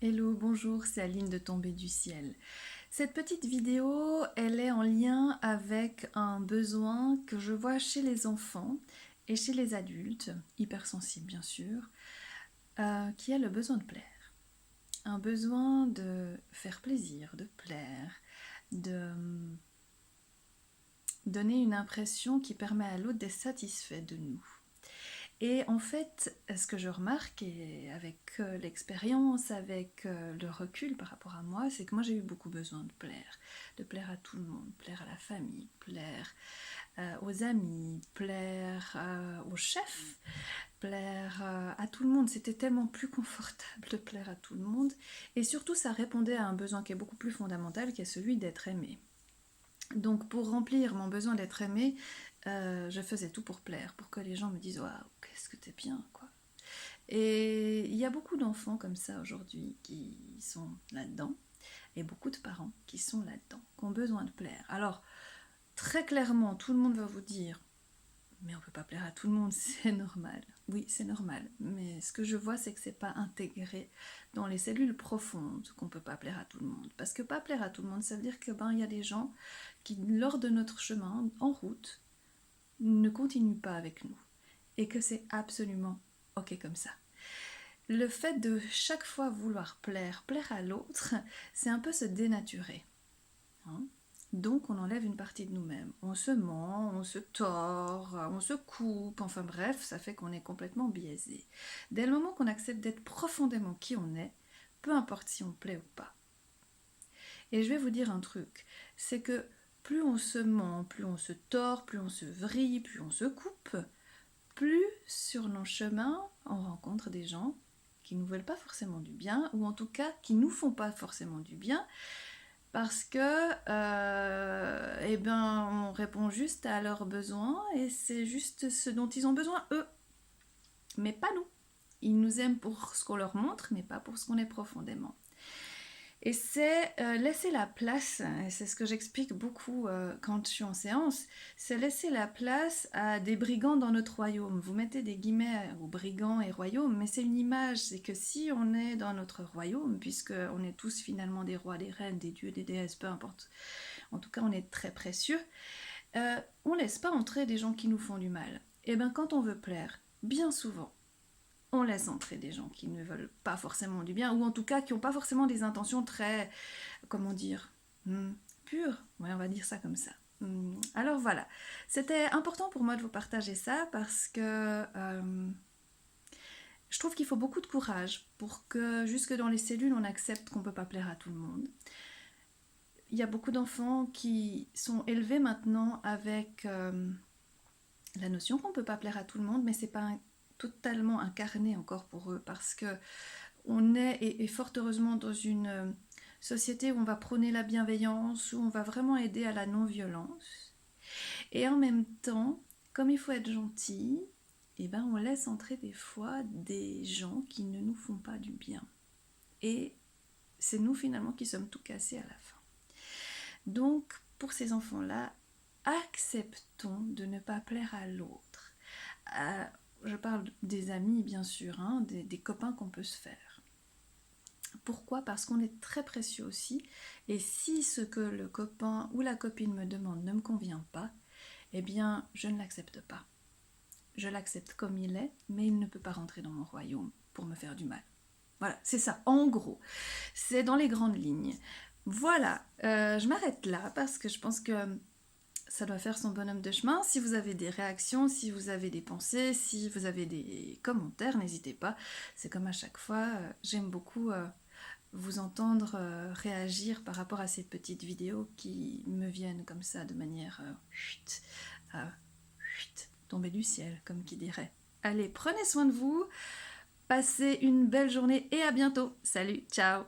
Hello, bonjour, c'est Aline de Tomber du ciel. Cette petite vidéo, elle est en lien avec un besoin que je vois chez les enfants et chez les adultes, hypersensibles bien sûr, qui est le besoin de plaire. Un besoin de faire plaisir, de plaire, de donner une impression qui permet à l'autre d'être satisfait de nous. Et en fait, ce que je remarque, et avec l'expérience, avec le recul par rapport à moi, c'est que moi j'ai eu beaucoup besoin de plaire à tout le monde, plaire à la famille, plaire aux amis, plaire au chef, plaire à tout le monde. C'était tellement plus confortable de plaire à tout le monde. Et surtout, ça répondait à un besoin qui est beaucoup plus fondamental, qui est celui d'être aimé. Donc pour remplir mon besoin d'être aimé, je faisais tout pour plaire, pour que les gens me disent waouh, qu'est-ce que t'es bien, quoi. Et il y a beaucoup d'enfants comme ça aujourd'hui qui sont là-dedans, et beaucoup de parents qui sont là-dedans, qui ont besoin de plaire. Alors, très clairement, tout le monde va vous dire mais on peut pas plaire à tout le monde, c'est normal. Oui, c'est normal. Mais ce que je vois, c'est que c'est pas intégré dans les cellules profondes qu'on peut pas plaire à tout le monde. Parce que pas plaire à tout le monde, ça veut dire que il y a des gens qui, lors de notre chemin, en route, ne continuent pas avec nous. Et que c'est absolument ok comme ça. Le fait de chaque fois vouloir plaire à l'autre, c'est un peu se dénaturer. Hein. Donc on enlève une partie de nous-mêmes. On se ment, on se tord, on se coupe, enfin bref, ça fait qu'on est complètement biaisé. Dès le moment qu'on accepte d'être profondément qui on est, peu importe si on plaît ou pas. Et je vais vous dire un truc, c'est que plus on se ment, plus on se tord, plus on se vrille, plus on se coupe, plus sur nos chemins, on rencontre des gens qui ne nous veulent pas forcément du bien, ou en tout cas qui ne nous font pas forcément du bien, parce que on répond juste à leurs besoins et c'est juste ce dont ils ont besoin eux, mais pas nous. Ils nous aiment pour ce qu'on leur montre, mais pas pour ce qu'on est profondément. Et c'est laisser la place, et c'est ce que j'explique beaucoup quand je suis en séance, c'est laisser la place à des brigands dans notre royaume. Vous mettez des guillemets aux brigands et royaume, mais c'est une image, c'est que si on est dans notre royaume, puisqu'on est tous finalement des rois, des reines, des dieux, des déesses, peu importe, en tout cas on est très précieux, on laisse pas entrer des gens qui nous font du mal. Et bien quand on veut plaire, bien souvent, on laisse entrer des gens qui ne veulent pas forcément du bien, ou en tout cas qui n'ont pas forcément des intentions très, comment dire, pures. Ouais, on va dire ça comme ça. Alors voilà, c'était important pour moi de vous partager ça parce que je trouve qu'il faut beaucoup de courage pour que jusque dans les cellules on accepte qu'on ne peut pas plaire à tout le monde. Il y a beaucoup d'enfants qui sont élevés maintenant avec la notion qu'on ne peut pas plaire à tout le monde, mais c'est pas totalement incarné encore pour eux parce que on est, et fort heureusement, dans une société où on va prôner la bienveillance, où on va vraiment aider à la non-violence. Et en même temps, comme il faut être gentil, on laisse entrer des fois des gens qui ne nous font pas du bien. Et c'est nous finalement qui sommes tout cassés à la fin. Donc, pour ces enfants-là, acceptons de ne pas plaire à l'autre. Je parle des amis, bien sûr, hein, des copains qu'on peut se faire. Pourquoi? Parce qu'on est très précieux aussi. Et si ce que le copain ou la copine me demande ne me convient pas, eh bien, je ne l'accepte pas. Je l'accepte comme il est, mais il ne peut pas rentrer dans mon royaume pour me faire du mal. Voilà, c'est ça, en gros. C'est dans les grandes lignes. Voilà, je m'arrête là parce que je pense que ça doit faire son bonhomme de chemin. Si vous avez des réactions, si vous avez des pensées, si vous avez des commentaires, n'hésitez pas. C'est comme à chaque fois, j'aime beaucoup vous entendre réagir par rapport à ces petites vidéos qui me viennent comme ça de manière tomber du ciel, comme qui dirait. Allez, prenez soin de vous, passez une belle journée et à bientôt. Salut, ciao.